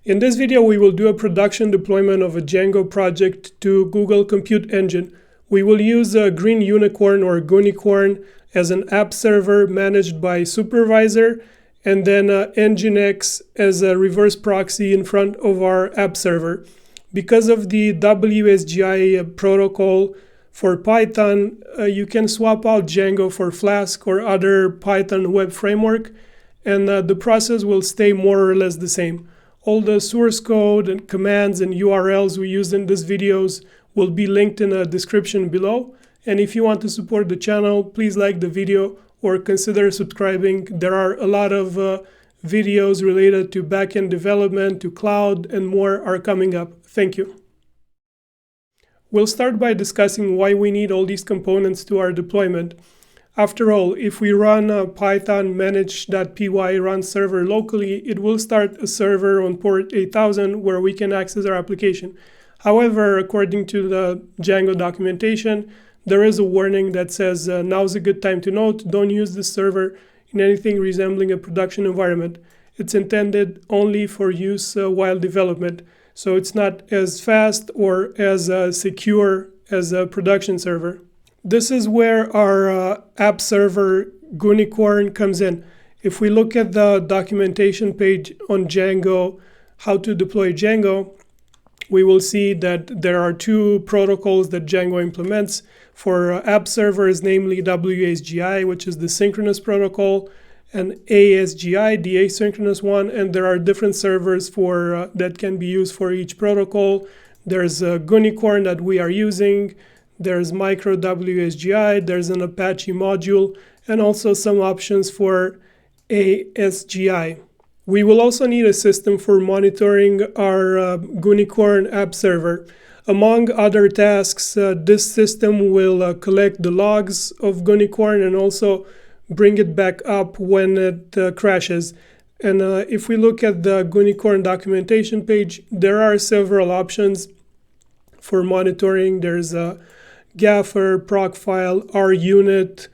In this video, we will do a production deployment of a Django project to Google Compute Engine. We will use a green unicorn or Gunicorn as an app server managed by Supervisor, and then Nginx as a reverse proxy in front of our app server. Because of the WSGI protocol for Python, you can swap out Django for Flask or other Python web framework, and the process will stay more or less the same. All the source code and commands and URLs we used in these videos will be linked in the description below. And if you want to support the channel, please like the video or consider subscribing. There are a lot of videos related to backend development, to cloud, and more are coming up. Thank you. We'll start by discussing why we need all these components to our deployment. After all, if we run python manage.py run server locally, it will start a server on port 8000 where we can access our application. However, according to the Django documentation, there is a warning that says now's a good time to note, don't use this server in anything resembling a production environment. It's intended only for use while development, so it's not as fast or as secure as a production server. This is where our app server Gunicorn comes in. If we look at the documentation page on Django, how to deploy Django, we will see that there are two protocols that Django implements for app servers, namely WSGI, which is the synchronous protocol, and ASGI, the asynchronous one, and there are different servers for that can be used for each protocol. There's a Gunicorn that we are using. There's micro WSGI, there's an Apache module, and also some options for ASGI. We will also need a system for monitoring our Gunicorn app server. Among other tasks, this system will collect the logs of Gunicorn and also bring it back up when it crashes. And if we look at the Gunicorn documentation page, there are several options for monitoring. There's a Gaffer, Procfile, RUnit.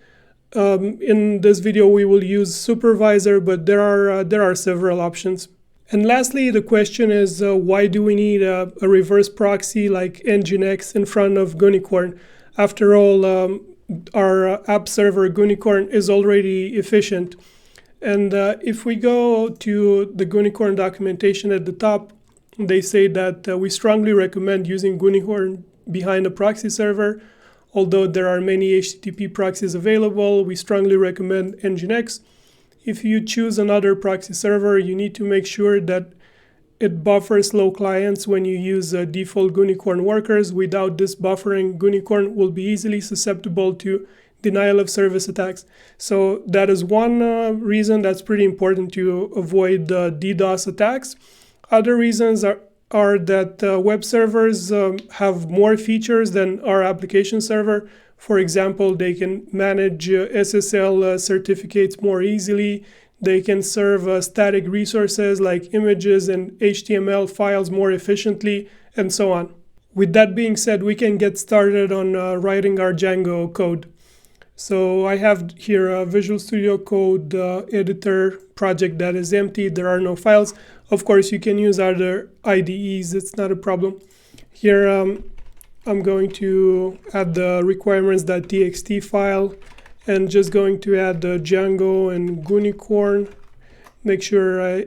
In this video, we will use Supervisor, but there are several options. And lastly, the question is, why do we need a reverse proxy like Nginx in front of Gunicorn? After all, our app server Gunicorn is already efficient. And if we go to the Gunicorn documentation at the top, they say that we strongly recommend using Gunicorn behind a proxy server. Although there are many HTTP proxies available, we strongly recommend Nginx. If you choose another proxy server, you need to make sure that it buffers slow clients when you use default Gunicorn workers. Without this buffering, Gunicorn will be easily susceptible to denial of service attacks. So that is one reason that's pretty important to avoid DDoS attacks. Other reasons are that web servers have more features than our application server. For example, they can manage SSL certificates more easily. They can serve static resources like images and HTML files more efficiently, and so on. With that being said, we can get started on writing our Django code. So I have here a Visual Studio Code editor project that is empty. There are no files. Of course, you can use other IDEs. It's not a problem. Here, I'm going to add the requirements.txt file and just going to add the Django and Gunicorn. Make sure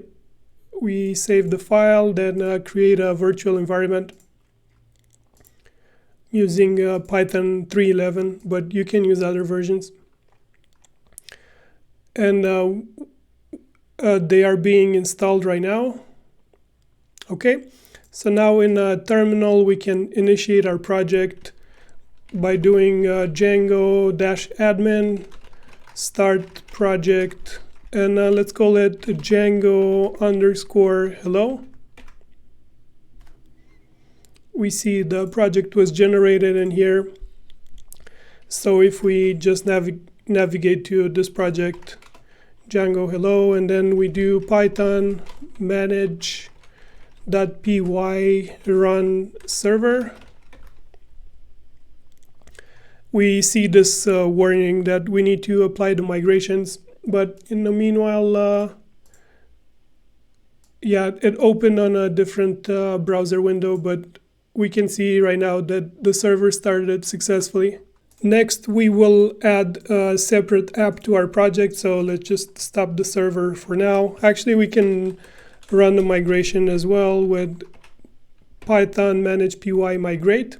we save the file, then create a virtual environment using Python 3.11, but you can use other versions. And they are being installed right now. Okay, so now in terminal we can initiate our project by doing Django-admin start project, and let's call it Django_hello. We see the project was generated in here. So if we just navigate to this project, Django hello, and then we do python manage.py run server, we see this warning that we need to apply the migrations. But in the meanwhile, Yeah, it opened on a different browser window, but we can see right now that the server started successfully. Next, we will add a separate app to our project, so let's just stop the server for now. Actually, we can run the migration as well with Python manage py migrate.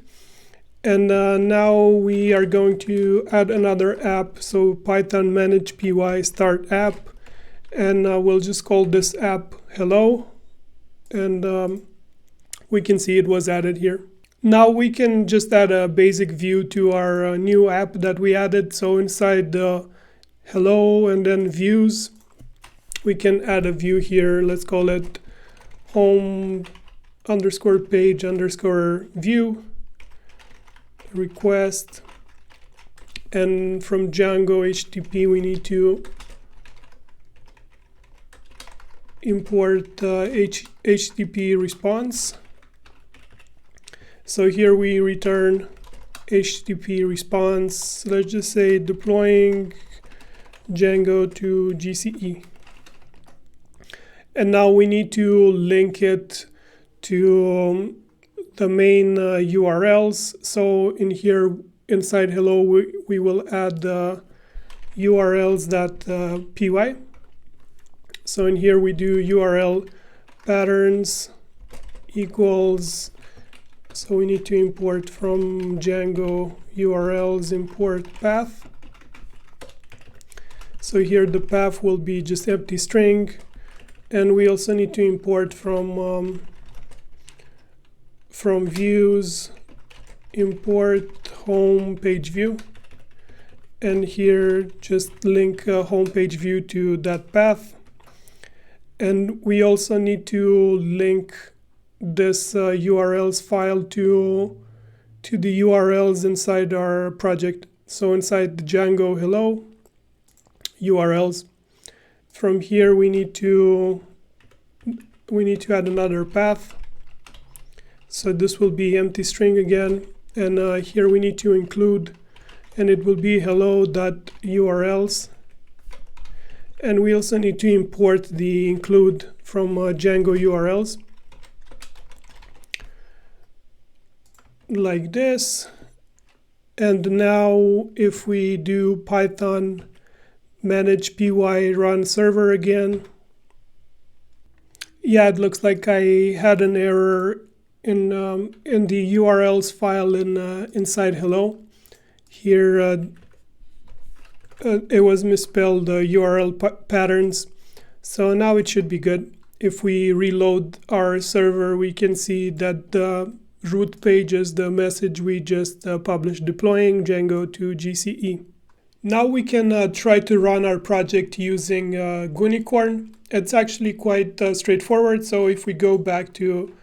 And now we are going to add another app, so Python manage py start app, and we'll just call this app hello, and we can see it was added here. Now we can just add a basic view to our new app that we added. So inside the hello and then views, we can add a view here. Let's call it home underscore page underscore view request. And from Django HTTP, we need to import HTTP response. So here we return HTTP response. Let's just say deploying Django to GCE. And now we need to link it to the main URLs. So in here, inside hello, we will add the urls.py. So in here we do URL patterns equals. So we need to import from Django URLs import path. So here the path will be just empty string, and we also need to import from views import home page view, and here just link home page view to that path. And we also need to link this URLs file to the URLs inside our project. So inside the Django hello URLs, from here we need to add another path. So this will be empty string again, and here we need to include, and it will be hello.urls. And we also need to import the include from Django URLs. Like this. And now if we do Python manage py run server again, yeah, it looks like I had an error in the URLs file inside hello. Here it was misspelled URL patterns. So now it should be good. If we reload our server, we can see that the root page is the message we just published, deploying Django to GCE. Now we can try to run our project using Gunicorn. It's actually quite straightforward. So if we go back to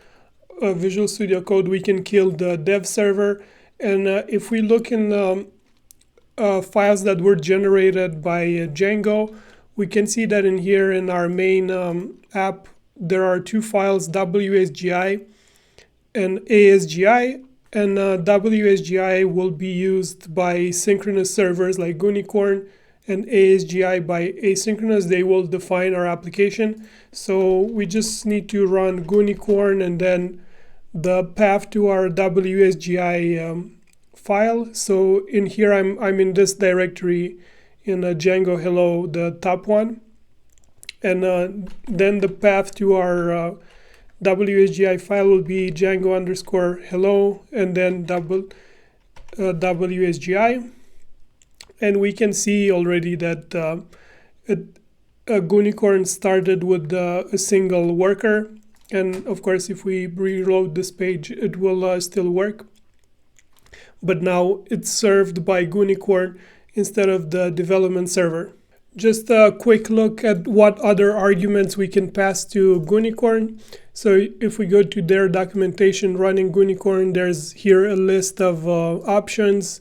Visual Studio Code, we can kill the dev server. And if we look in files that were generated by Django, we can see that in here in our main app, there are two files, WSGI and ASGI, and WSGI will be used by synchronous servers like Gunicorn, and ASGI by asynchronous. They will define our application. So we just need to run Gunicorn and then the path to our WSGI file. So in here I'm in this directory in Django hello, the top one, and then the path to our WSGI file will be Django underscore hello and then WSGI. And we can see already that Gunicorn started with a single worker. And of course, if we reload this page, it will still work. But now it's served by Gunicorn instead of the development server. Just a quick look at what other arguments we can pass to Gunicorn. So if we go to their documentation running Gunicorn, there's here a list of options.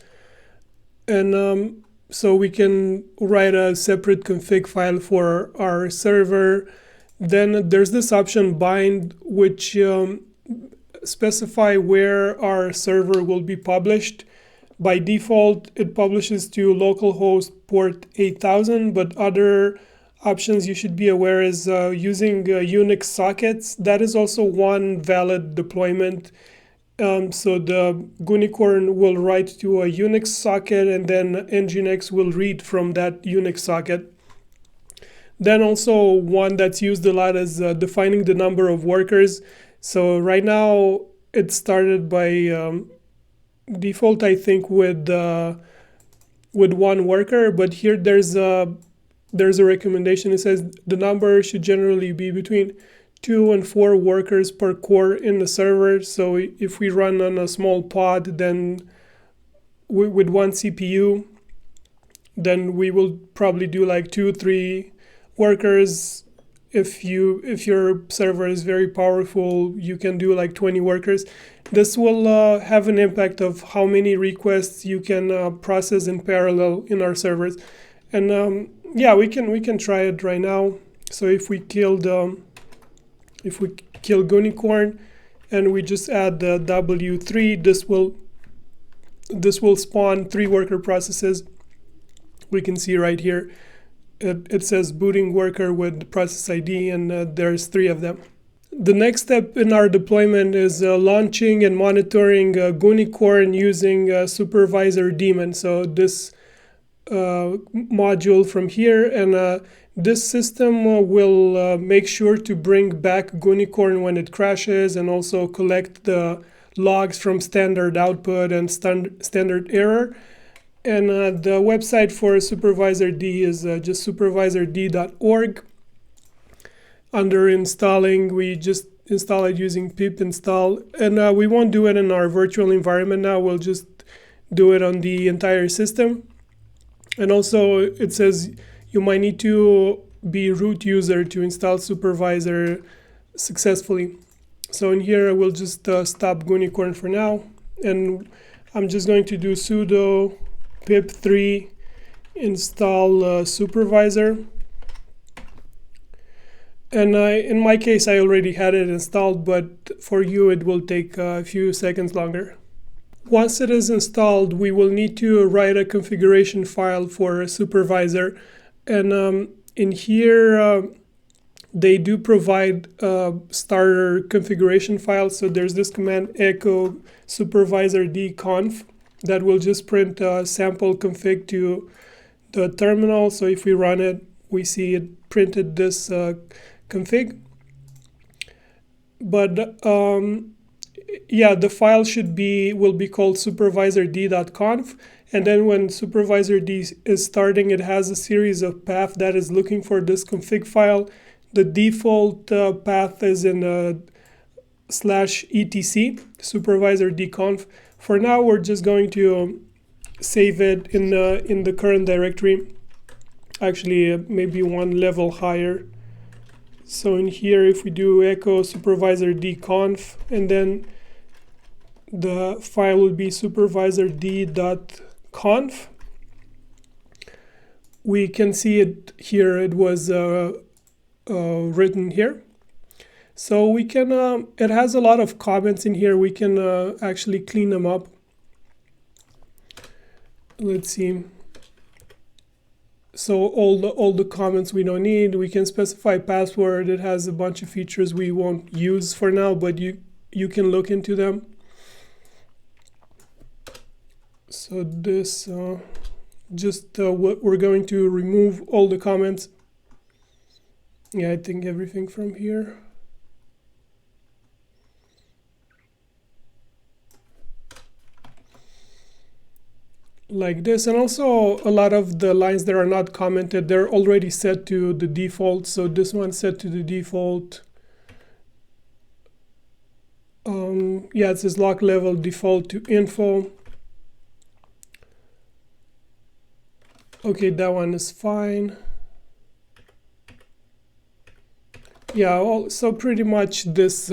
And so we can write a separate config file for our server. Then there's this option bind, which specify where our server will be published. By default, it publishes to localhost port 8000, but other options you should be aware is using Unix sockets. That is also one valid deployment. So the Gunicorn will write to a Unix socket, and then Nginx will read from that Unix socket. Then also one that's used a lot is defining the number of workers. So right now it started by default, I think, with one worker, but here there's a recommendation. It says the number should generally be between 2 and 4 workers per core in the server. So if we run on a small pod, then with one CPU, then we will probably do like 2-3 workers. If your server is very powerful, you can do like 20 workers. This will have an impact of how many requests you can process in parallel in our servers. And yeah, we can try it right now. So if we kill Gunicorn and we just add the W3, this will spawn 3 worker processes. We can see right here it says booting worker with process ID, and there's 3 of them. The next step in our deployment is launching and monitoring Gunicorn using Supervisor daemon. So this module from here, and this system will make sure to bring back Gunicorn when it crashes, and also collect the logs from standard output and standard error. And the website for Supervisord is just supervisord.org. Under installing, we just install it using pip install, and we won't do it in our virtual environment now. We'll just do it on the entire system. And also it says you might need to be root user to install Supervisor successfully. So in here I will just stop Gunicorn for now, and I'm just going to do sudo pip3 install Supervisor. And in my case, I already had it installed, but for you, it will take a few seconds longer. Once it is installed, we will need to write a configuration file for a Supervisor. And in here, they do provide a starter configuration file. So there's this command echo supervisordconf that will just print a sample config to the terminal. So if we run it, we see it printed this config. But yeah, the file will be called supervisord.conf, and then when supervisord is starting, it has a series of paths that is looking for this config file. The default path is in /etc supervisord.conf. For now, we're just going to save it in the current directory. Actually, maybe one level higher. So in here, if we do echo supervisord.conf, and then the file will be supervisord.conf. We can see it here. It was written here. So we can, it has a lot of comments in here. We can actually clean them up. Let's see. So all the comments we don't need. We can specify password. It has a bunch of features we won't use for now, but you can look into them. So this, we're going to remove all the comments. Yeah, I think everything from here. Like this, and also a lot of the lines that are not commented, they're already set to the default. So this one's set to the default. Yeah, it says lock level default to info. Okay, that one is fine. Yeah, so pretty much this,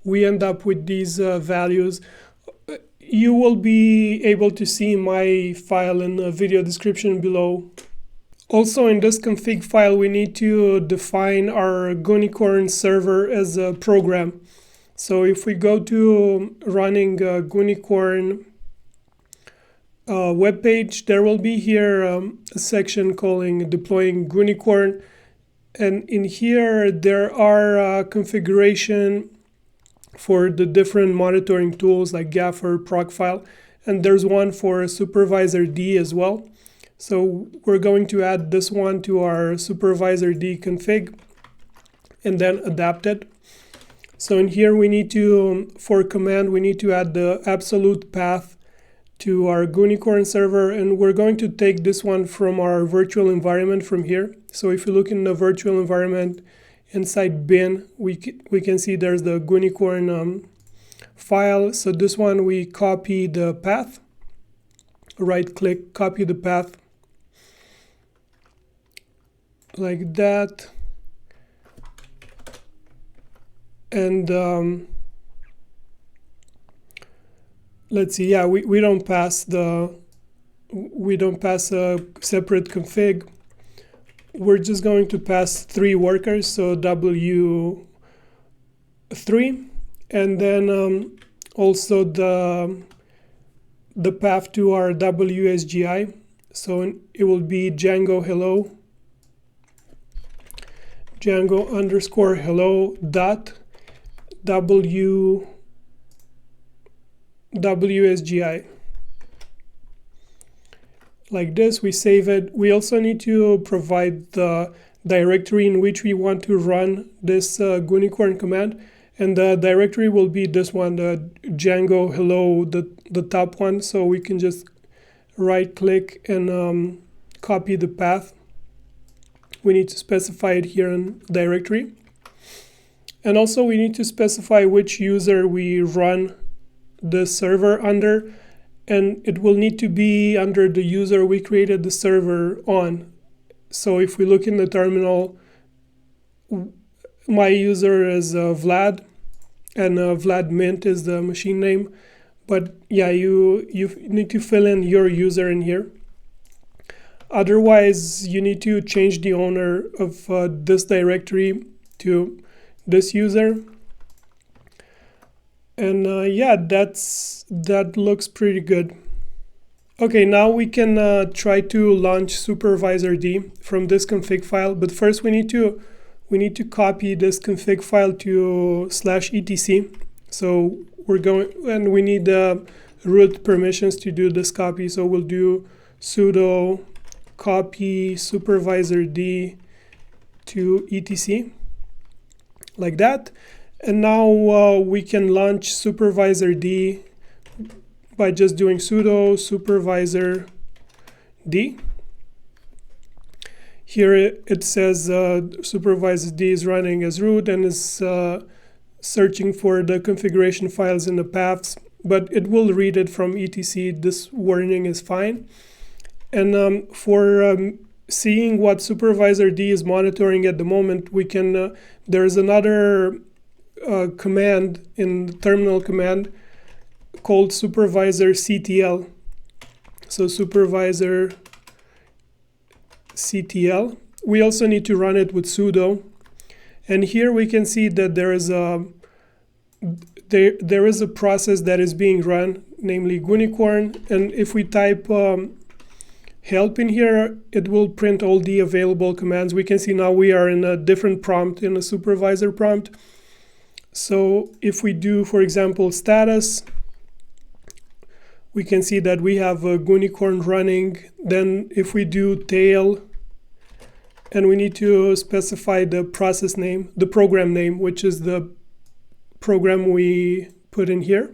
we end up with these values. You will be able to see my file in the video description below. Also, in this config file, we need to define our Gunicorn server as a program. So if we go to running Gunicorn web page, there will be here a section calling deploying Gunicorn. And in here, there are configuration for the different monitoring tools like Gaffer, Procfile, and there's one for Supervisord as well. So we're going to add this one to our Supervisord config and then adapt it. So in here we need to, for command, we need to add the absolute path to our Gunicorn server, and we're going to take this one from our virtual environment from here. So if you look in the virtual environment inside bin, we can see there's the Gunicorn file. So this one we copy the path, right click, copy the path like that. And let's see, yeah, we don't pass a separate config. We're just going to pass 3 workers, so W3, and then also the path to our WSGI. So it will be Django hello, Django underscore hello dot WSGI. Like this, we save it. We also need to provide the directory in which we want to run this Gunicorn command, and the directory will be this one, the Django hello, the top one. So we can just right click and copy the path. We need to specify it here in directory. And also we need to specify which user we run the server under, and it will need to be under the user we created the server on. So if we look in the terminal, my user is Vlad, and Vlad Mint is the machine name. But yeah, you need to fill in your user in here. Otherwise, you need to change the owner of this directory to this user. And yeah, that looks pretty good. Okay, now we can try to launch Supervisord from this config file. But first, we need to copy this config file to /etc. So we're going, and we need root permissions to do this copy. So we'll do sudo copy Supervisord to etc, like that. And now we can launch Supervisord by just doing sudo Supervisord. Here it says Supervisord is running as root and is searching for the configuration files in the paths, but it will read it from etc. This warning is fine. And for seeing what Supervisord is monitoring at the moment, we can there's another command in the terminal command called Supervisor CTL. So Supervisor CTL. We also need to run it with sudo. And here we can see that there is a process that is being run, namely Gunicorn. And if we type help in here, it will print all the available commands. We can see now we are in a different prompt, in a supervisor prompt. So if we do, for example, status, we can see that we have a Gunicorn running. Then if we do tail, and we need to specify the process name, the program name, which is the program we put in here.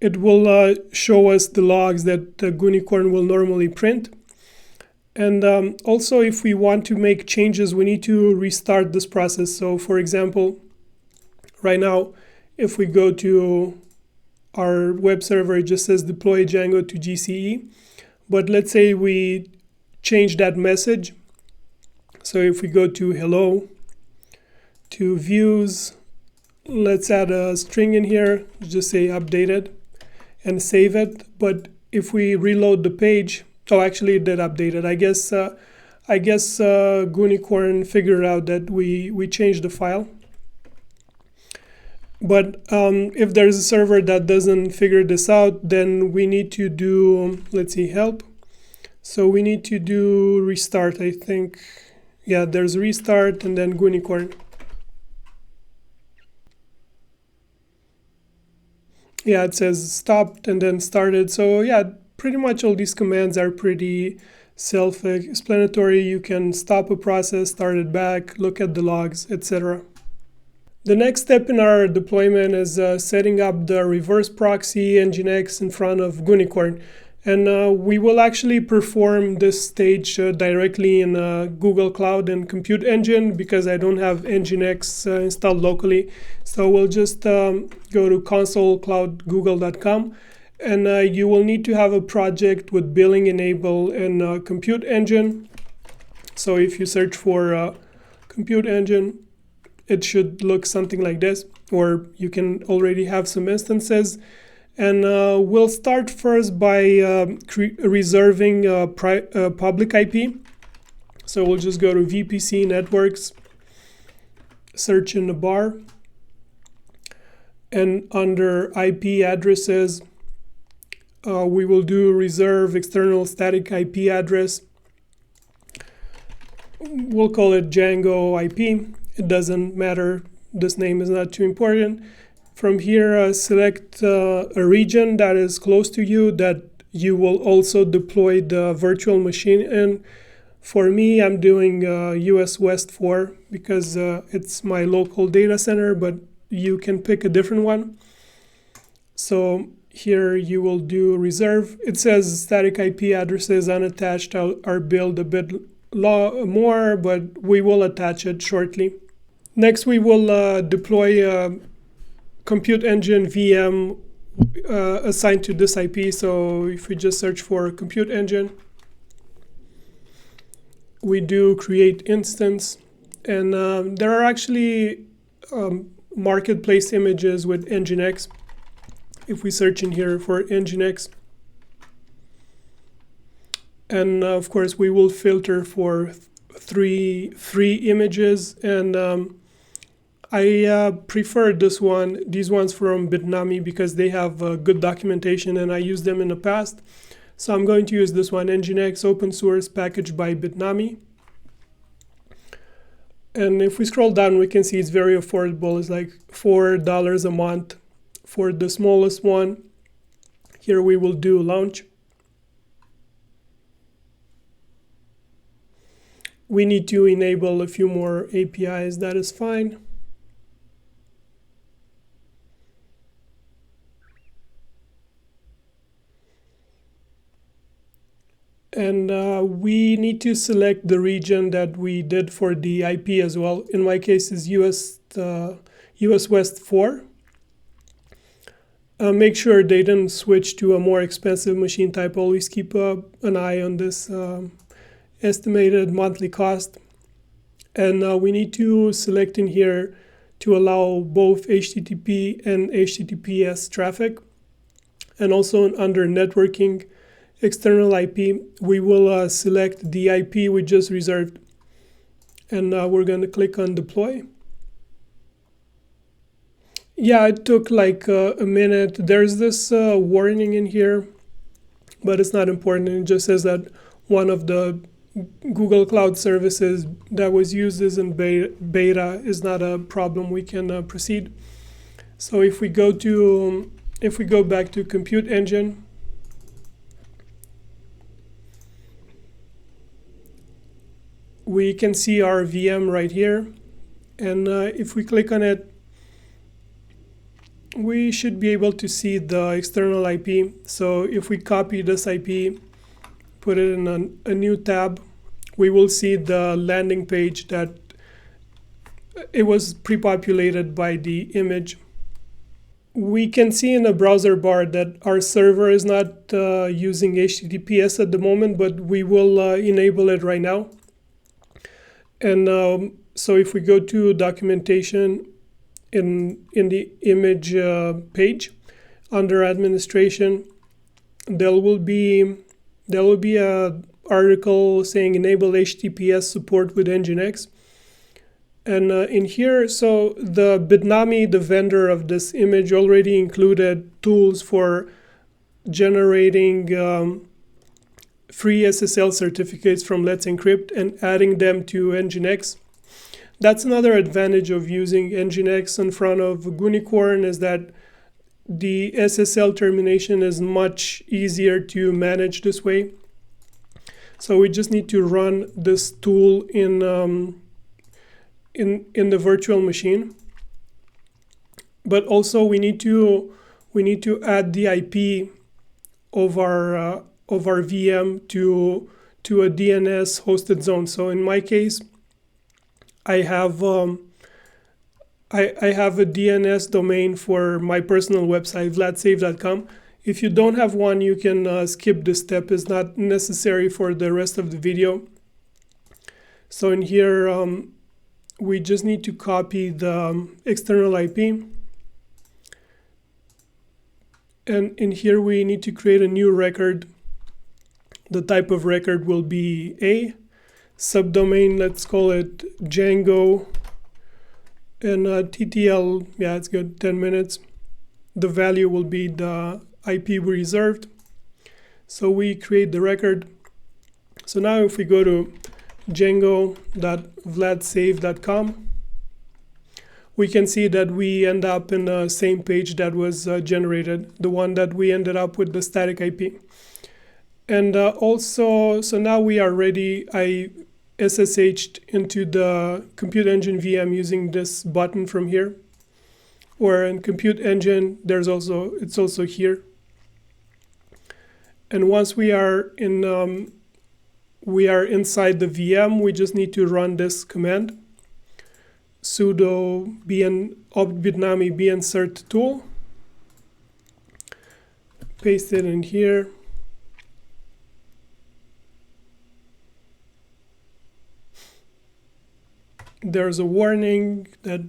It will show us the logs that the Gunicorn will normally print. And also, if we want to make changes, we need to restart this process. So for example, right now, if we go to our web server, it just says deploy Django to GCE. But let's say we change that message. So if we go to hello, to views, let's add a string in here, just say updated, and save it. But if we reload the page, oh, actually it did update it. I guess Gunicorn figured out that we changed the file. But if there's a server that doesn't figure this out, then we need to do, let's see, help. So we need to do restart, I think. Yeah, there's restart and then Gunicorn. Yeah, it says stopped and then started. So yeah, pretty much all these commands are pretty self-explanatory. You can stop a process, start it back, look at the logs, etc. The next step in our deployment is setting up the reverse proxy Nginx in front of Gunicorn. And we will actually perform this stage directly in Google Cloud and Compute Engine because I don't have Nginx installed locally. So we'll just go to console.cloudgoogle.com, and you will need to have a project with billing enable and Compute Engine. So if you search for Compute Engine, it should look something like this, or you can already have some instances. And we'll start first by reserving public IP. So we'll just go to VPC networks, search in the bar, and under IP addresses, we will do reserve external static IP address. We'll call it Django IP. It doesn't matter. This name is not too important. From here, select a region that is close to you that you will also deploy the virtual machine in. For me, I'm doing US West 4 because it's my local data center, but you can pick a different one. So here you will do reserve. It says static IP addresses unattached are billed a bit more, but we will attach it shortly. Next, we will deploy Compute Engine VM assigned to this IP. So if we just search for Compute Engine, we do create instance, and there are actually marketplace images with Nginx. If we search in here for Nginx, and of course we will filter for three images, and I prefer these ones from Bitnami because they have good documentation and I used them in the past. So I'm going to use this one, Nginx open source packaged by Bitnami. And if we scroll down, we can see it's very affordable. It's like $4 a month for the smallest one. Here we will do launch. We need to enable a few more APIs. That is fine. And we need to select the region that we did for the IP as well. In my case, is US West 4. Make sure they didn't switch to a more expensive machine type. Always keep an eye on this estimated monthly cost. And we need to select in here to allow both HTTP and HTTPS traffic. And also under networking, external IP, we will select the IP we just reserved. And we're going to click on deploy. Yeah, it took like a minute. There's this warning in here, but it's not important. It just says that one of the Google Cloud services that was used is in beta is not a problem. We can proceed. So if we go back to Compute Engine, we can see our VM right here. And if we click on it, we should be able to see the external IP. So if we copy this IP, put it in a new tab, we will see the landing page that it was pre-populated by the image. We can see in the browser bar that our server is not using HTTPS at the moment, but we will enable it right now. And so if we go to documentation in the image page under administration, there will be a article saying enable HTTPS support with Nginx. And in here, so the Bitnami, the vendor of this image, already included tools for generating free SSL certificates from Let's Encrypt and adding them to Nginx. That's another advantage of using Nginx in front of Gunicorn, is that the SSL termination is much easier to manage this way. So we just need to run this tool in the virtual machine. But also we need to add the IP of our VM to a DNS hosted zone. So in my case, I have a DNS domain for my personal website, vladsave.com. If you don't have one, you can skip this step. It's not necessary for the rest of the video. So in here, we just need to copy the external IP. And in here, we need to create a new record. The type of record will be A. Subdomain, let's call it Django. And TTL, yeah, it's good, 10 minutes. The value will be the IP we reserved. So we create the record. So now if we go to django.vladsave.com, we can see that we end up in the same page that was generated, the one that we ended up with the static IP. And also, so now we are ready. I SSH'd into the Compute Engine VM using this button from here. Or in Compute Engine, it's also here. And once we are inside the VM, we just need to run this command, sudo bitnami binsert tool. Paste it in here. There's a warning but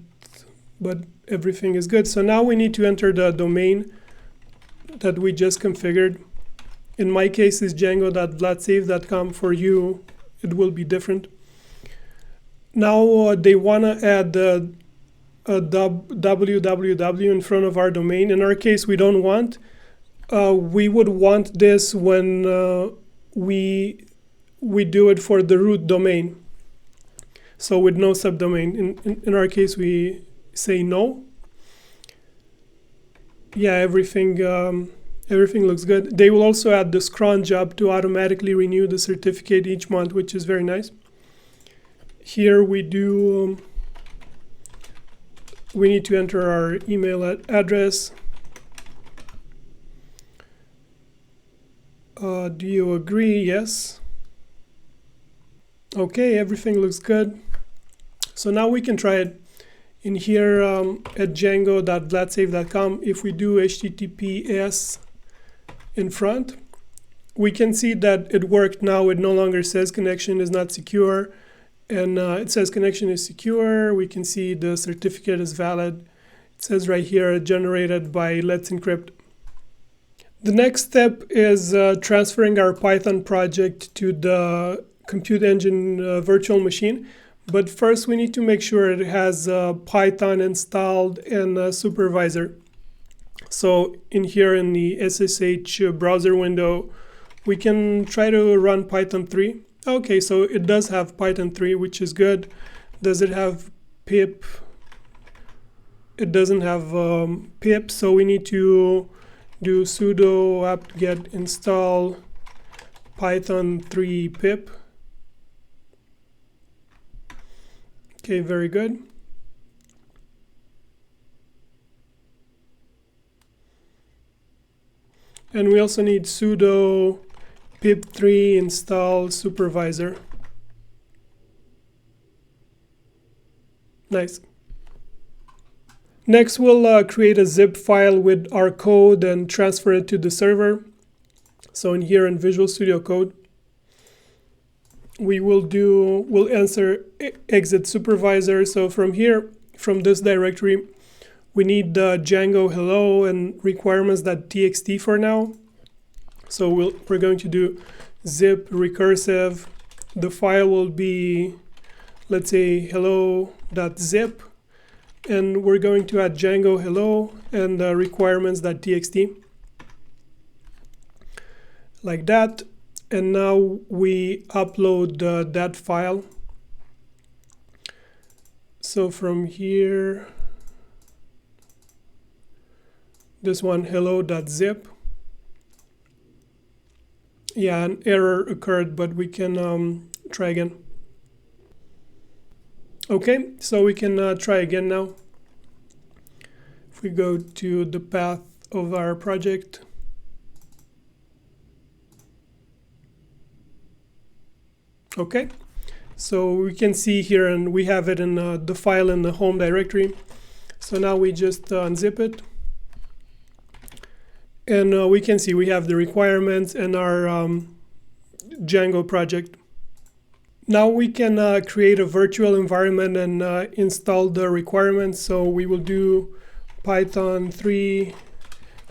everything is good. So now we need to enter the domain that we just configured. In my case, it's django.vladsave.com. For you, it will be different. Now they want to add a www in front of our domain. In our case, we don't want. We would want this when we do it for the root domain. So with no subdomain. In our case, we say no. Yeah, everything looks good. They will also add the cron job to automatically renew the certificate each month, which is very nice. Here we need to enter our email address. Do you agree? Yes. Okay, everything looks good. So now we can try it. In here at django.vladsave.com, if we do HTTPS in front, we can see that it worked now. It no longer says connection is not secure, and it says connection is secure. We can see the certificate is valid. It says right here, generated by Let's Encrypt. The next step is transferring our Python project to the Compute Engine virtual machine. But first, we need to make sure it has Python installed and Supervisor. So in here in the SSH browser window, we can try to run Python 3. Okay, so it does have Python 3, which is good. Does it have pip? It doesn't have pip, so we need to do sudo apt-get install Python 3 pip. Okay, very good. And we also need sudo pip3 install Supervisor. Nice. Next, we'll create a zip file with our code and transfer it to the server. So in here in Visual Studio Code, we'll answer exit supervisor. So from here, from this directory, we need the Django hello and requirements.txt for now. So we're going to do zip recursive. The file will be, let's say, hello hello.zip, and we're going to add Django hello and requirements.txt like that. And now we upload that file. So from here, this one hello.zip. Yeah, an error occurred, but we can try again. Okay, so we can try again now. If we go to the path of our project, okay, so we can see here, and we have it in the file in the home directory. So now we just unzip it, and we can see we have the requirements and our Django project. Now we can create a virtual environment and install the requirements. So we will do Python 3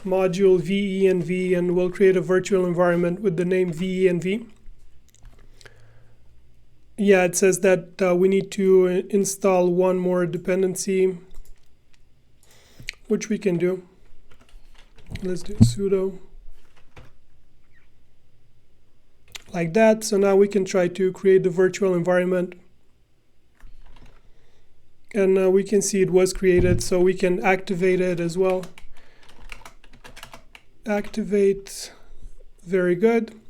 module venv, and we'll create a virtual environment with the name venv. Yeah, it says that we need to install one more dependency, which we can do. Let's do sudo. Like that. So now we can try to create the virtual environment. And we can see it was created, so we can activate it as well. Activate, very good.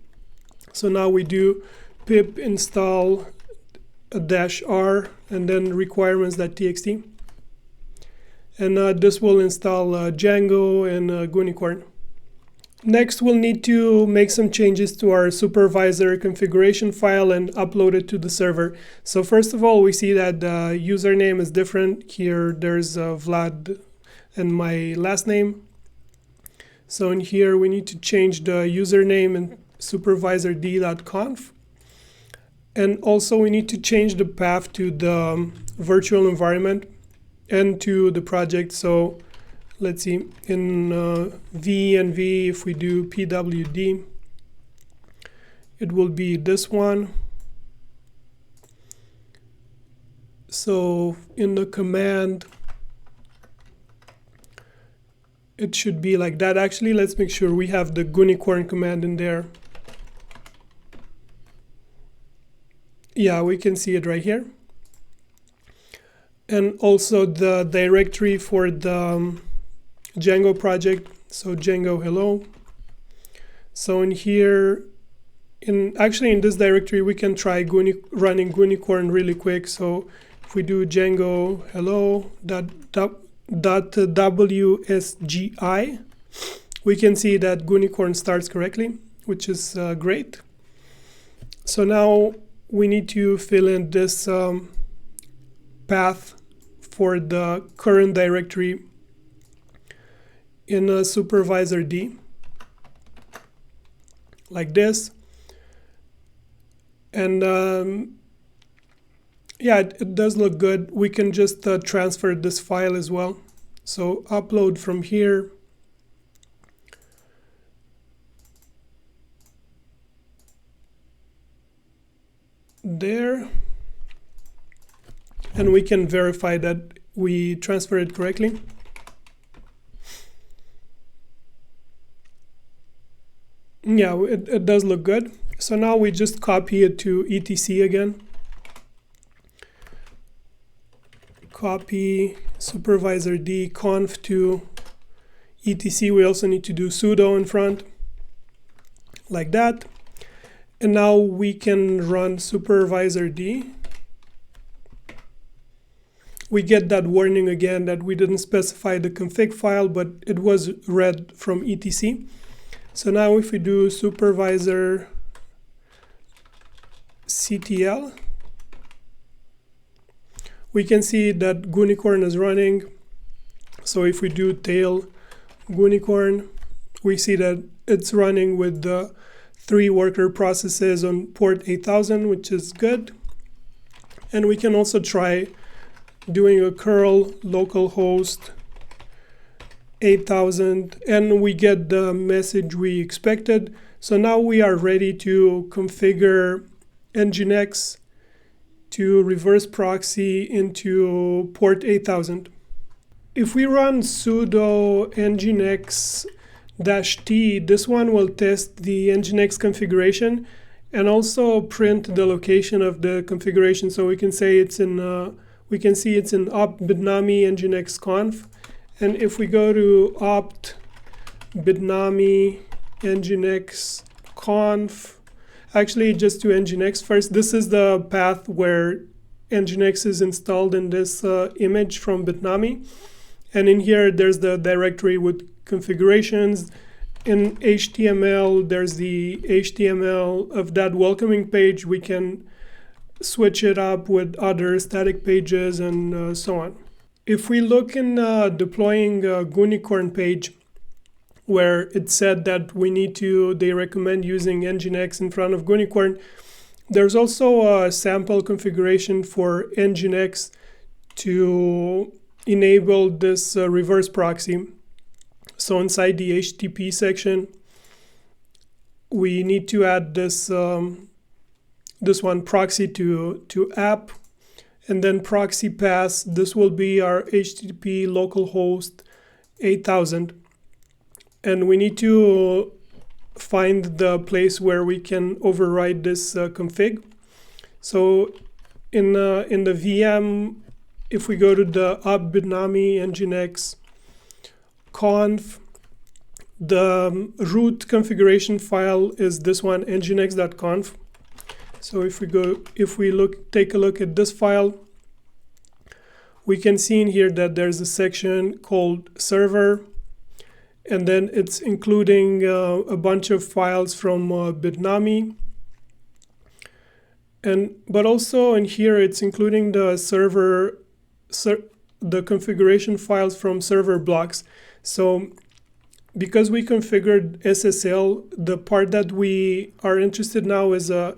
So now we do pip install -r and then requirements.txt. And this will install Django and Gunicorn. Next, we'll need to make some changes to our supervisor configuration file and upload it to the server. So first of all, we see that the username is different. Here there's Vlad and my last name. So in here we need to change the username in supervisord.conf. And also we need to change the path to the virtual environment and to the project. So let's see, in venv, if we do pwd, it will be this one. So in the command, it should be like that. Actually, let's make sure we have the Gunicorn command in there. Yeah, we can see it right here. And also the directory for the Django project, so Django hello. So in here, actually in this directory, we can try running Gunicorn really quick. So if we do Django hello .wsgi, we can see that Gunicorn starts correctly, which is great. So now we need to fill in this path for the current directory in a Supervisord, like this. And yeah, it does look good. We can just transfer this file as well. So upload from here. There. And we can verify that we transfer it correctly. Yeah, it does look good. So now we just copy it to etc again. Copy supervisord conf to etc. We also need to do sudo in front, like that. And now we can run supervisord. We get that warning again that we didn't specify the config file, but it was read from etc. So now if we do supervisor ctl, we can see that Gunicorn is running. So if we do tail Gunicorn, we see that it's running with the 3 worker processes on port 8000, which is good. And we can also try doing a curl localhost 8000, and we get the message we expected. So now we are ready to configure Nginx to reverse proxy into port 8000. If we run sudo nginx-t, this one will test the nginx configuration and also print the location of the configuration. So we can say it's in we can see it's in opt bitnami nginx conf, and if we go to opt bitnami nginx conf, actually just to nginx first, this is the path where nginx is installed in this image from bitnami, and in here there's the directory with configurations. In HTML, there's the HTML of that welcoming page. We can switch it up with other static pages and so on. If we look in deploying a Gunicorn page, where it said that they recommend using Nginx in front of Gunicorn, there's also a sample configuration for Nginx to enable this reverse proxy. So inside the HTTP section, we need to add this this one, proxy to app, and then proxy pass. This will be our HTTP localhost 8000, and we need to find the place where we can override this config. So in the VM, if we go to the opt bitnami nginx conf, the root configuration file is this one, nginx.conf. So if we take a look at this file, we can see in here that there's a section called server, and then it's including a bunch of files from bitnami, but also in here it's including the the configuration files from server blocks. So because we configured SSL, the part that we are interested now is a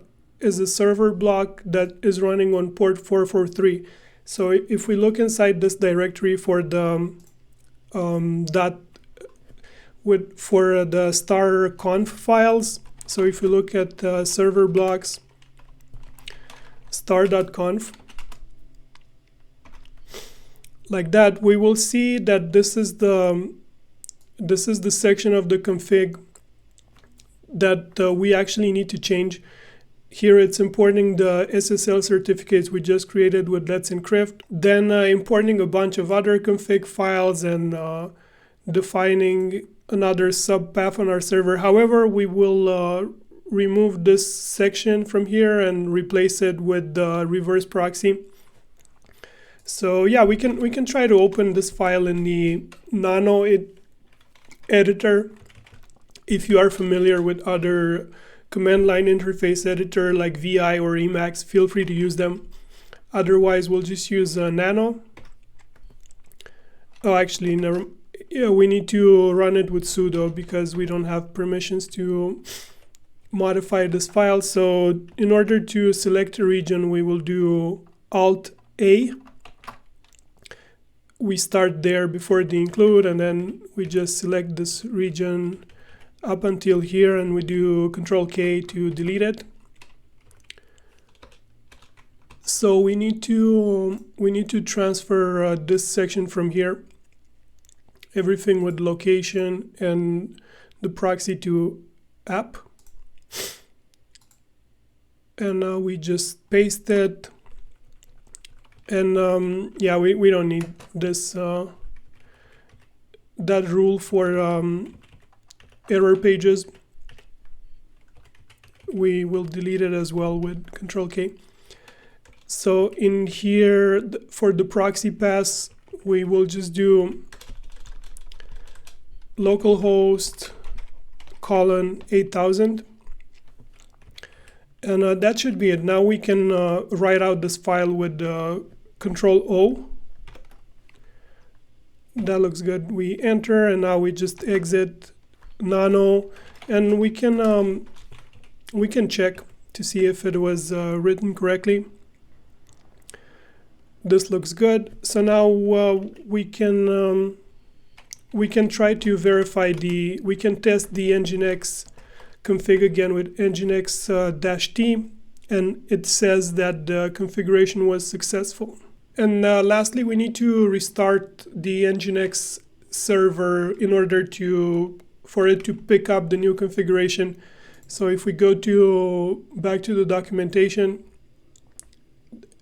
server block that is running on port 443. So if we look inside this directory for the the star conf files, so if we look at server blocks star.conf, like that, we will see that this is the section of the config that we actually need to change. Here it's importing the SSL certificates we just created with Let's Encrypt, then importing a bunch of other config files and defining another subpath on our server. However, we will remove this section from here and replace it with the reverse proxy. So yeah, we can try to open this file in the Nano editor. If you are familiar with other command line interface editor like VI or Emacs, feel free to use them. Otherwise, we'll just use Nano. Oh, actually, we need to run it with sudo because we don't have permissions to modify this file. So in order to select a region, we will do Alt-A. We start there before the include, and then we just select this region up until here, and we do Control-K to delete it. So we need to transfer this section from here, everything with location and the proxy to app, and we just paste it. And yeah, we don't need this that rule for error pages. We will delete it as well with Control-K. So in here, for the proxy pass, we will just do localhost colon 8000. And that should be it. Now we can write out this file with Control-O. That looks good. We enter, and now we just exit Nano, and we can check to see if it was written correctly. This looks good. So now we can try to verify we can test the Nginx config again with Nginx-T, and it says that the configuration was successful. And lastly, we need to restart the Nginx server in order for it to pick up the new configuration. So if we go back to the documentation,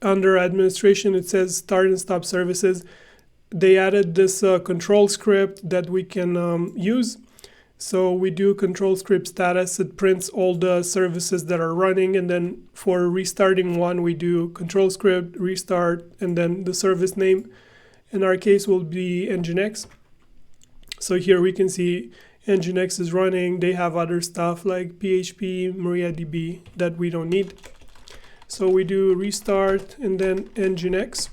under administration, it says start and stop services. They added this control script that we can use. So we do control script status. It prints all the services that are running. And then for restarting one, we do control script, restart, and then the service name. In our case will be Nginx. So here we can see Nginx is running. They have other stuff like PHP, MariaDB that we don't need. So we do restart and then Nginx.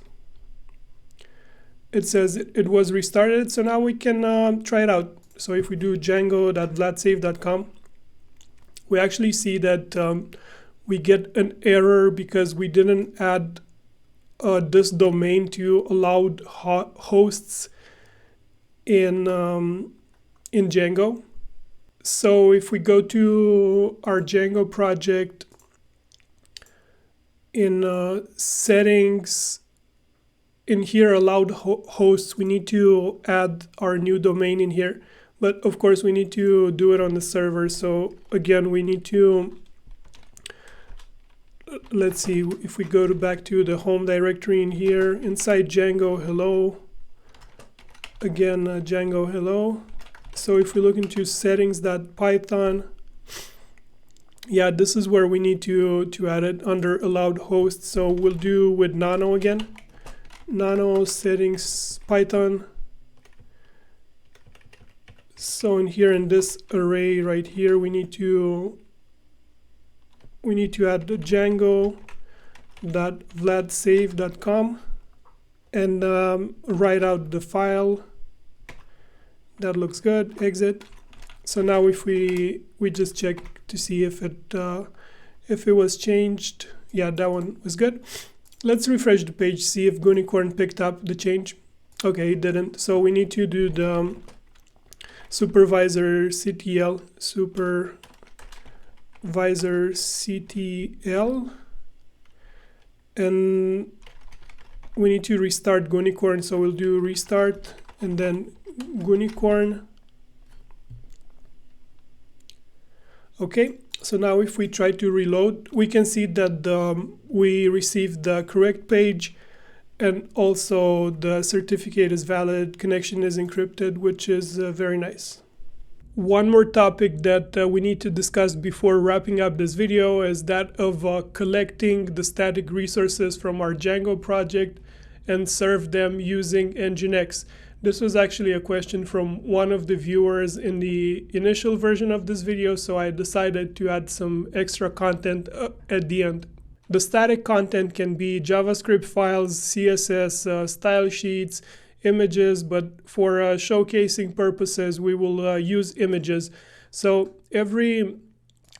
It says it was restarted, so now we can try it out. So if we do django.vladsave.com, we actually see that we get an error because we didn't add this domain to allowed hosts in Django. So if we go to our Django project, in settings, in here allowed hosts, we need to add our new domain in here. But of course we need to do it on the server. So again, we need to, let's see, if we go back to the home directory in here, inside Django hello, again Django hello. So if we look into settings.python, yeah, this is where we need to add it under allowed hosts. So we'll do with nano again. Nano settings Python. So in here in this array right here, we need to add the django.vladsave.com and write out the file. That looks good. Exit. So now if we just check to see if it was changed. Yeah, that one was good. Let's refresh the page, see if Gunicorn picked up the change. Okay, it didn't. So we need to do the supervisor CTL, supervisor CTL, and we need to restart Gunicorn. So we'll do restart and then Gunicorn. Okay, so now if we try to reload, we can see that we received the correct page, and also the certificate is valid, connection is encrypted, which is very nice. One more topic that we need to discuss before wrapping up this video is that of collecting the static resources from our Django project and serve them using Nginx. This was actually a question from one of the viewers in the initial version of this video, so I decided to add some extra content at the end. The static content can be JavaScript files, CSS, style sheets, images, but for showcasing purposes, we will use images. So we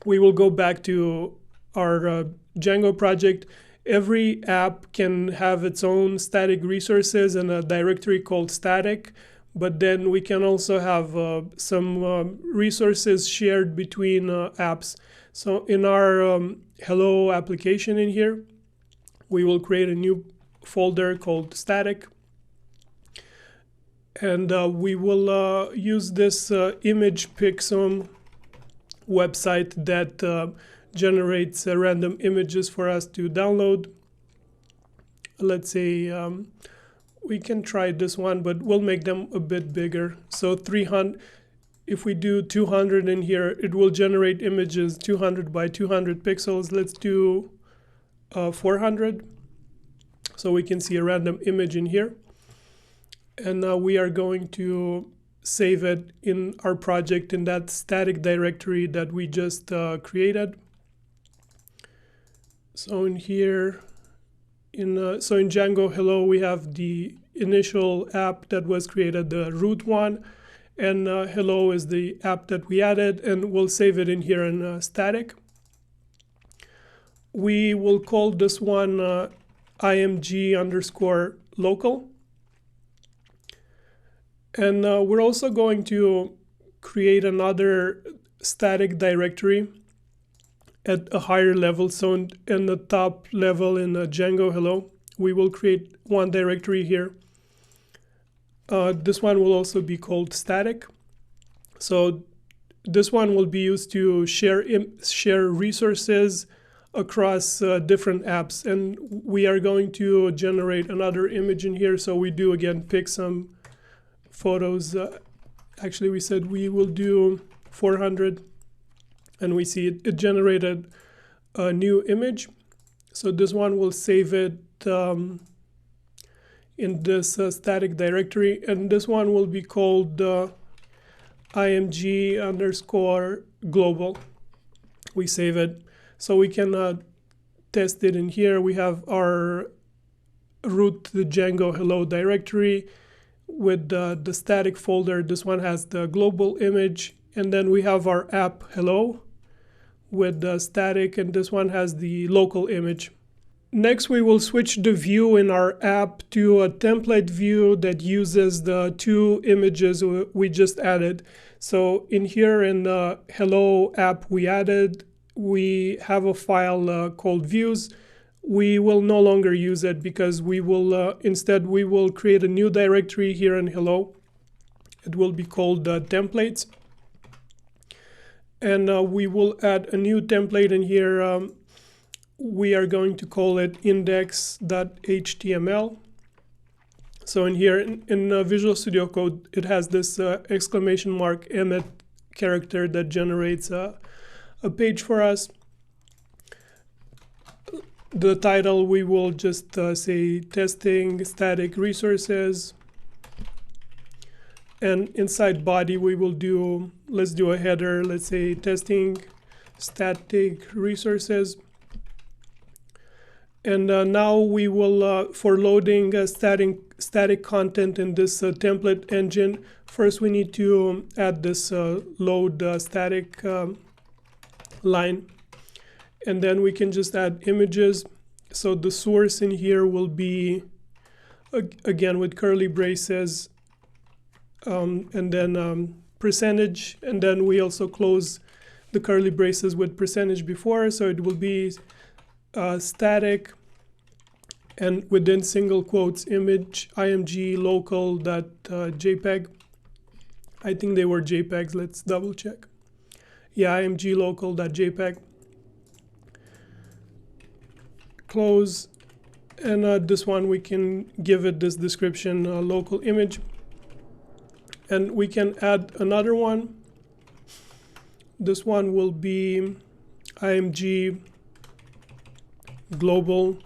will go back to our Django project. Every app can have its own static resources and a directory called static, but then we can also have some resources shared between apps. So in our hello application in here, we will create a new folder called static, and we will use this image pixum website that generates random images for us to download. Let's say we can try this one, but we'll make them a bit bigger. So 300, if we do 200 in here, it will generate images 200 by 200 pixels. Let's do 400. So we can see a random image in here. And now we are going to save it in our project in that static directory that we just created. So in here, in Django hello, we have the initial app that was created, the root one, and hello is the app that we added, and we'll save it in here in static. We will call this one img_local. And we're also going to create another static directory, at a higher level. So in the top level in Django hello, we will create one directory here. This one will also be called static. So this one will be used to share resources across different apps, and we are going to generate another image in here. So we do again pick some photos. Actually, we said we will do 400, and we see it generated a new image. So this one will save it in this static directory, and this one will be called img_global. We save it. So we can test it in here. We have our root to the Django hello directory with the static folder. This one has the global image, and then we have our app hello with the static, and this one has the local image. Next, we will switch the view in our app to a template view that uses the two images we just added. So in here in the hello app we have a file called views. We will no longer use it because we will instead we will create a new directory here in hello. It will be called templates, and we will add a new template in here. We are going to call it index.html. So in here in Visual Studio Code, it has this exclamation mark emmet character that generates a page for us. The title, we will just say testing static resources. And inside body, we will let's do a header. Let's say testing static resources. And now we will, for loading static content in this template engine, first we need to add this load static line. And then we can just add images. So the source in here will be, again, with curly braces, and then percentage. And then we also close the curly braces with percentage before. So it will be static, and within single quotes image img local.jpg. I think they were JPEGs. Let's double check. Yeah, img local.jpg. Close, and this one we can give it this description, local image, and we can add another one. This one will be img global.jpg,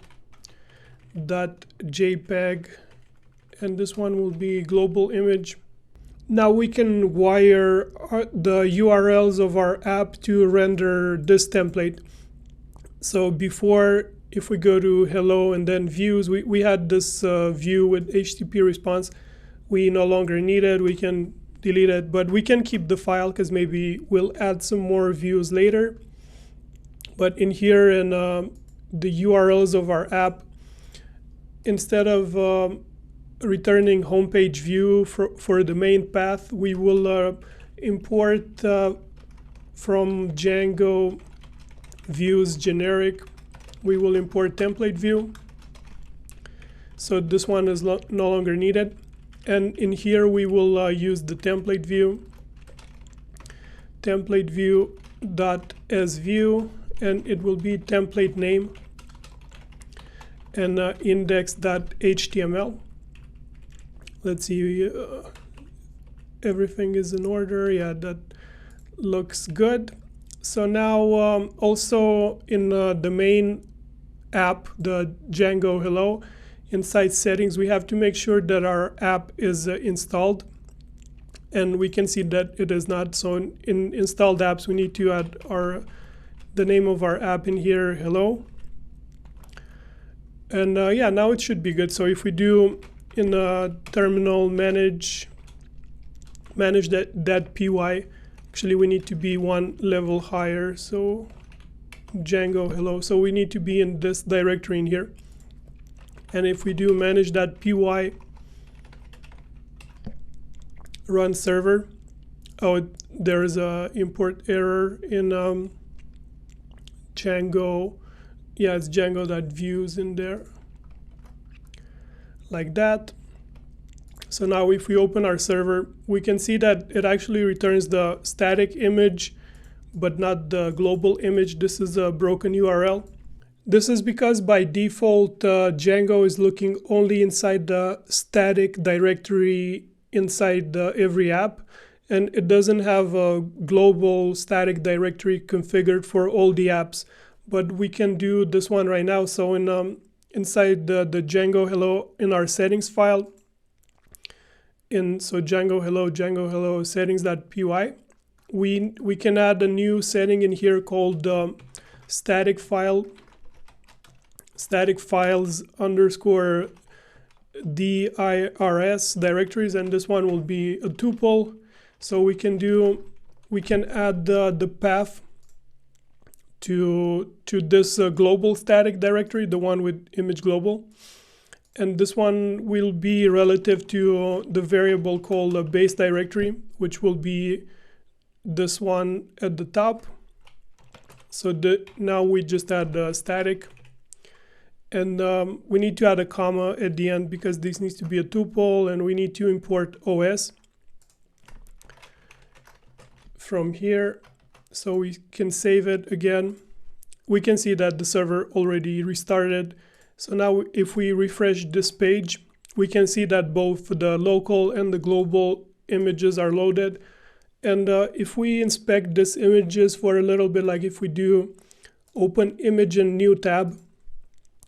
and this one will be global image. Now we can wire the URLs of our app to render this template. So before, if we go to hello and then views, we had this view with HTTP response. We no longer need it. We can delete it, but we can keep the file because maybe we'll add some more views later. But in here in the URLs of our app, instead of returning homepage view for the main path, we will import from Django views generic. We will import template view. So this one is no longer needed. And in here we will use the template view dot as view, and it will be template name and index.html. Let's see, everything is in order. Yeah, that looks good. So now also in the main app, the Django hello, inside settings, we have to make sure that our app is installed, and we can see that it is not. So in installed apps, we need to add the name of our app in here, hello. And yeah, now it should be good. So if we do in terminal manage that py, actually we need to be one level higher. So Django hello. So we need to be in this directory in here. And if we do manage that py run server, oh, there is a import error in Django. Yeah, it's Django.views in there, like that. So now if we open our server, we can see that it actually returns the static image, but not the global image. This is a broken URL. This is because by default, Django is looking only inside the static directory inside every app, and it doesn't have a global static directory configured for all the apps. But we can do this one right now. So inside the Django hello in our settings file, so Django hello settings.py, we can add a new setting in here called static files underscore dirs directories, and this one will be a tuple. So we can add the path to this global static directory, the one with image global. And this one will be relative to the variable called base directory, which will be this one at the top. So now we just add static. And we need to add a comma at the end because this needs to be a tuple, and we need to import OS from here. So we can save it again. We can see that the server already restarted. So now if we refresh this page, we can see that both the local and the global images are loaded. And if we inspect these images for a little bit, like if we do open image in new tab,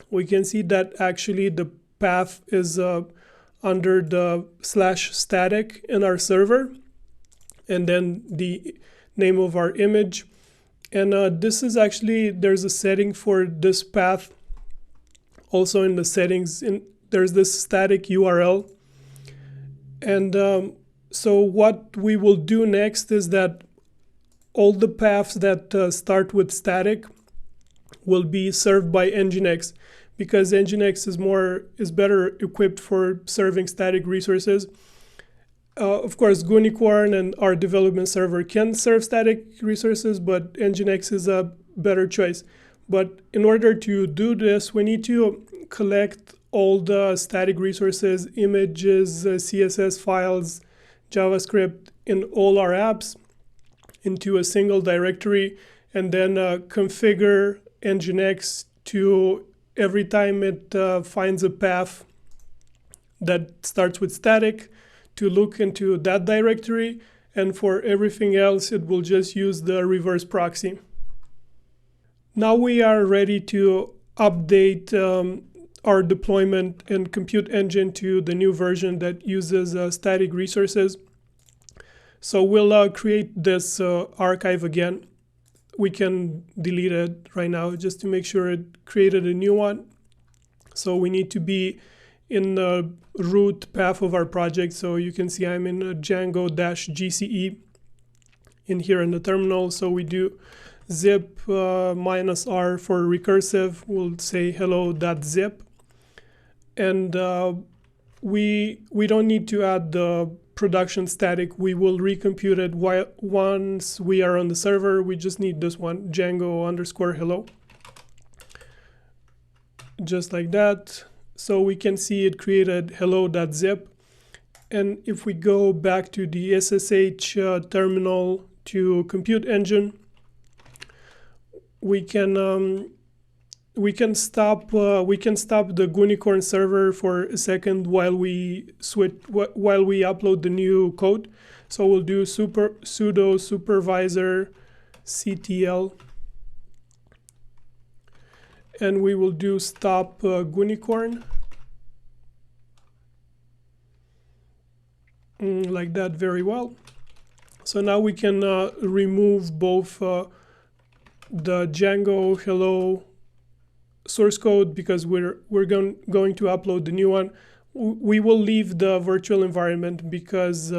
we can see that actually the path is under the /static in our server, and then the name of our image. And this is actually, there's a setting for this path. Also in the settings, there's this static URL. And so what we will do next is that all the paths that start with static will be served by Nginx, because Nginx is better equipped for serving static resources. Of course, Gunicorn and our development server can serve static resources, but Nginx is a better choice. But in order to do this, we need to collect all the static resources, images, CSS files, JavaScript in all our apps into a single directory, and then configure Nginx to every time it finds a path that starts with static to look into that directory, and for everything else it will just use the reverse proxy. Now we are ready to update our deployment and compute engine to the new version that uses static resources. So we'll create this archive again. We can delete it right now just to make sure it created a new one. So we need to be in the root path of our project. So you can see I'm in Django-GCE in here in the terminal. So we do zip -r for recursive. We'll say hello.zip. And we don't need to add the production static. We will recompute it once we are on the server. We just need this one, Django_hello. Just like that. So we can see it created hello.zip. And if we go back to the SSH terminal to compute engine, we can stop the Gunicorn server for a second while we upload the new code. So we'll do sudo supervisor ctl, and we will do stop Gunicorn like that. Very well. So now we can remove both the Django hello source code because we're going to upload the new one. We will leave the virtual environment because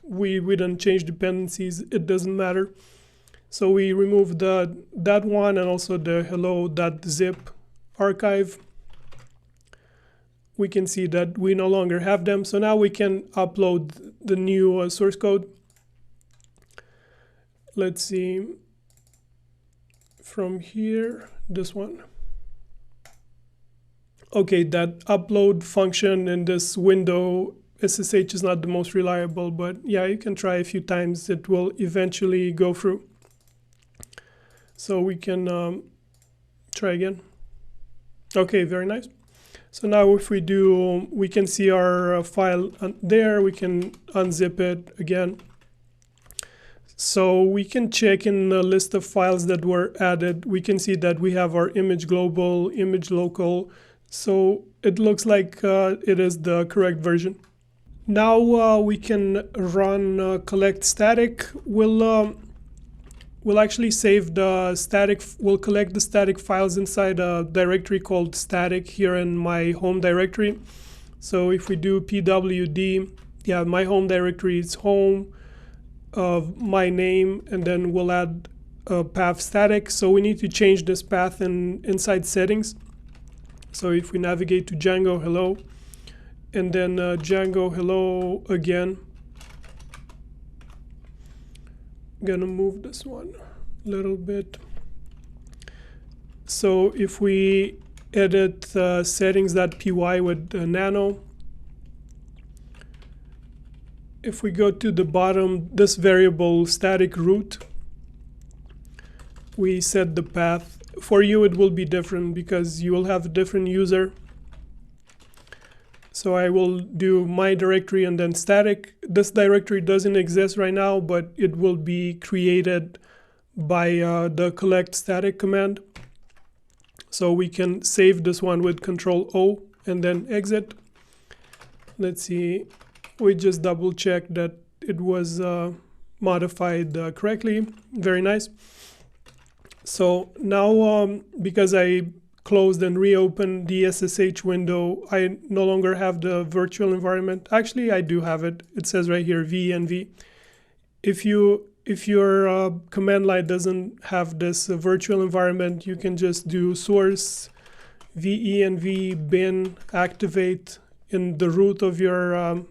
we didn't change dependencies. It doesn't matter. So we remove that one and also the hello.zip archive. We can see that we no longer have them. So now we can upload the new source code. Let's see. from here, this one. Okay, that upload function in this window SSH is not the most reliable, but yeah, you can try a few times. It will eventually go through. So we can try again. Okay, very nice. So now if we do, we can see our file there. We can unzip it again. So we can check in the list of files that were added. We can see that we have our image global, image local. So it looks like it is the correct version. Now we can run collect static. We'll actually save the static. We'll collect the static files inside a directory called static here in my home directory. So if we do pwd, yeah, my home directory is home of my name, and then we'll add a path static. So we need to change this path inside settings. So if we navigate to Django hello, and then Django hello again, I'm gonna move this one a little bit. So if we edit settings.py with nano, if we go to the bottom, this variable static root, we set the path. For you it will be different because you will have a different user. So I will do my directory and then static. This directory doesn't exist right now, but it will be created by the collect static command. So we can save this one with Control O and then exit. Let's see. We just double check that it was modified correctly. Very nice. So now because I closed and reopened the SSH window, I no longer have the virtual environment. Actually, I do have it. It says right here venv. If your command line doesn't have this virtual environment, you can just do source venv bin activate in the root of your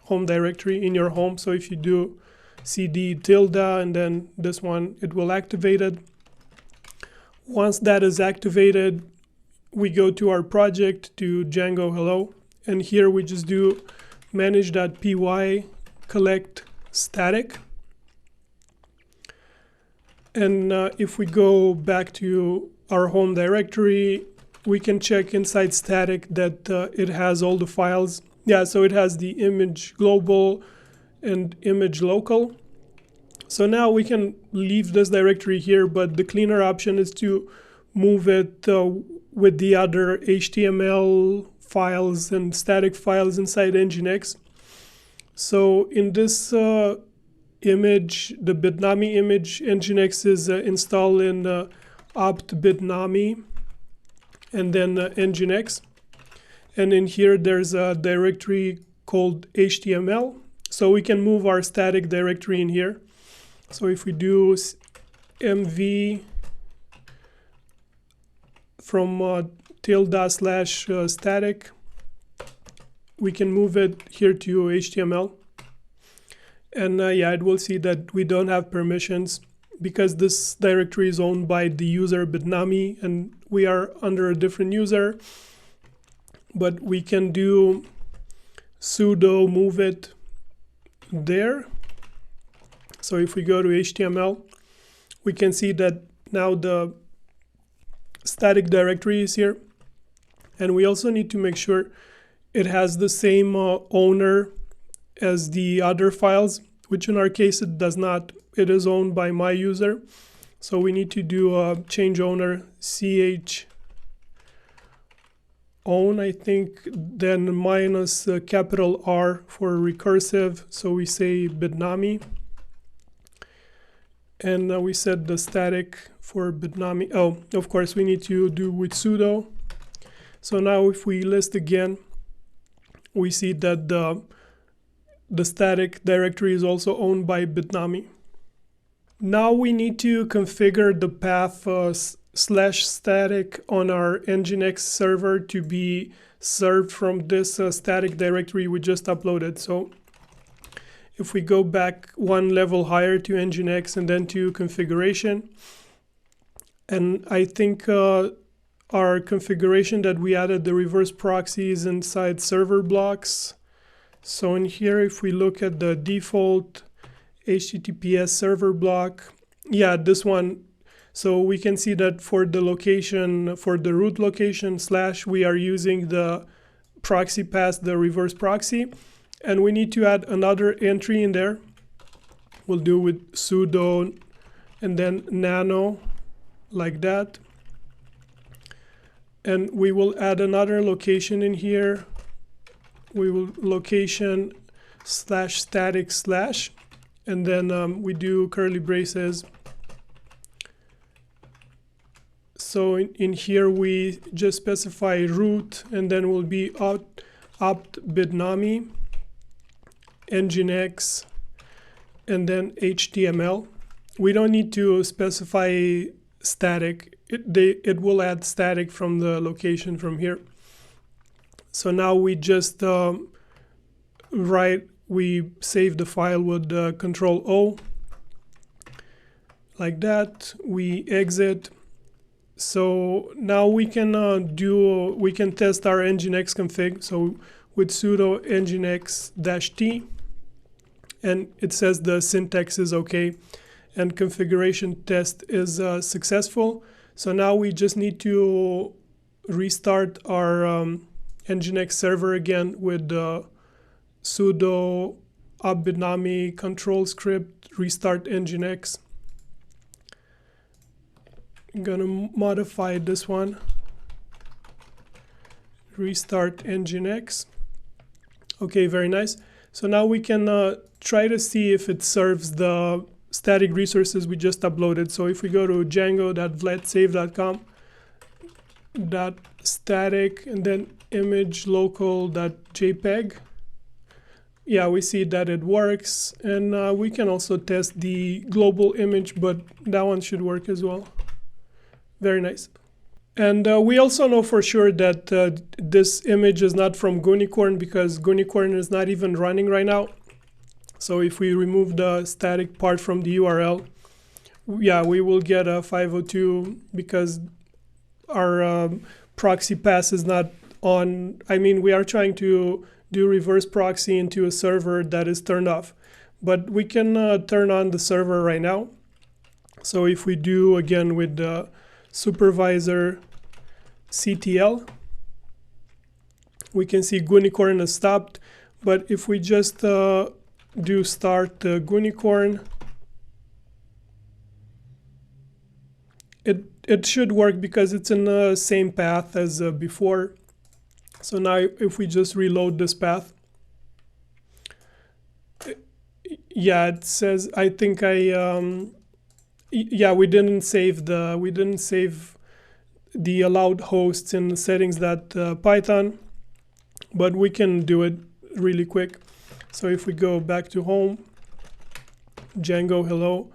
home directory in your home. So if you do cd tilde and then this one, it will activate it. Once that is activated, we go to our project, to Django hello, and here we just do manage.py collect static. And if we go back to our home directory, we can check inside static that it has all the files. Yeah, so it has the image global and image local. So now we can leave this directory here, but the cleaner option is to move it with the other HTML files and static files inside Nginx. So in this image, the bitnami image, Nginx is installed in opt bitnami and then Nginx. And in here there's a directory called HTML. So we can move our static directory in here. So if we do mv from tilde / static, we can move it here to HTML. And yeah, it will see that we don't have permissions because this directory is owned by the user bitnami and we are under a different user. But we can do sudo move it there. So if we go to HTML, we can see that now the static directory is here. And we also need to make sure it has the same owner as the other files, which in our case it does not. It is owned by my user. So we need to do a change owner ch own, I think, then minus capital R for recursive. So we say bitnami. And we set the static for bitnami. Oh, of course, we need to do with sudo. So now if we list again, we see that the static directory is also owned by bitnami. Now we need to configure the path /static on our Nginx server to be served from this static directory we just uploaded. So if we go back one level higher to Nginx and then to configuration, And I think our configuration that we added the reverse proxy is inside server blocks. So in here, if we look at the default HTTPS server block, yeah, this one. So we can see that for the location, for the root location / we are using the proxy path, the reverse proxy. And we need to add another entry in there. We'll do with sudo and then nano, like that. And we will add another location in here. We will location /static/, and then we do curly braces. So in here we just specify root, and then will be opt bitnami, nginx, and then HTML. We don't need to specify static. It will add static from the location from here. So now we just we save the file with Control O, like that. We exit. So now we can test our nginx config. So with sudo nginx-t, and it says the syntax is okay and configuration test is successful. So now we just need to restart our nginx server again with sudo opt-bitnami control script restart nginx. I'm gonna modify this one. Restart nginx. Okay, very nice. So now we can try to see if it serves the static resources we just uploaded. So if we go to django.vletsave.com .static and then image local.jpg, yeah, we see that it works. And we can also test the global image, but that one should work as well. Very nice. And we also know for sure that this image is not from Gunicorn, because Gunicorn is not even running right now. So if we remove the static part from the URL, yeah, we will get a 502 because our proxy path is not on. I mean, we are trying to do reverse proxy into a server that is turned off, but we can turn on the server right now. So if we do again with the Supervisor CTL, we can see Gunicorn has stopped. But if we just do start Gunicorn, it should work because it's in the same path as before. So now if we just reload this path, yeah, it says, I think yeah, we didn't save the allowed hosts in the settings.python, but we can do it really quick. So if we go back to home, Django hello,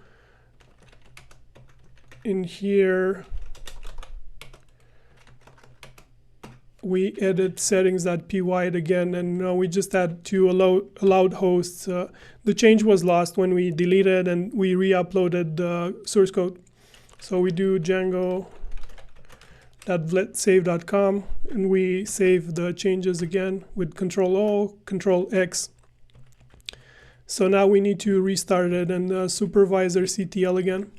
in here we edit settings.py again, and now we just add two allowed hosts. The change was lost when we deleted and we re-uploaded the source code. So we do django.vletsave.com and we save the changes again with Control O, Control X. So now we need to restart it, and Supervisor CTL again.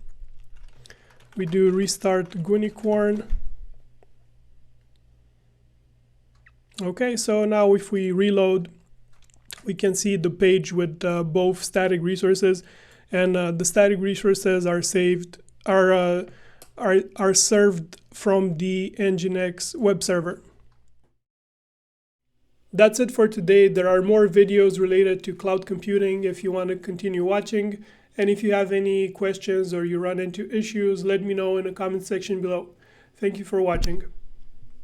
We do restart Gunicorn. Okay, so now if we reload, we can see the page with both static resources, and the static resources are saved, are served from the Nginx web server. That's it for today. There are more videos related to cloud computing if you want to continue watching. And if you have any questions or you run into issues, let me know in the comment section below. Thank you for watching.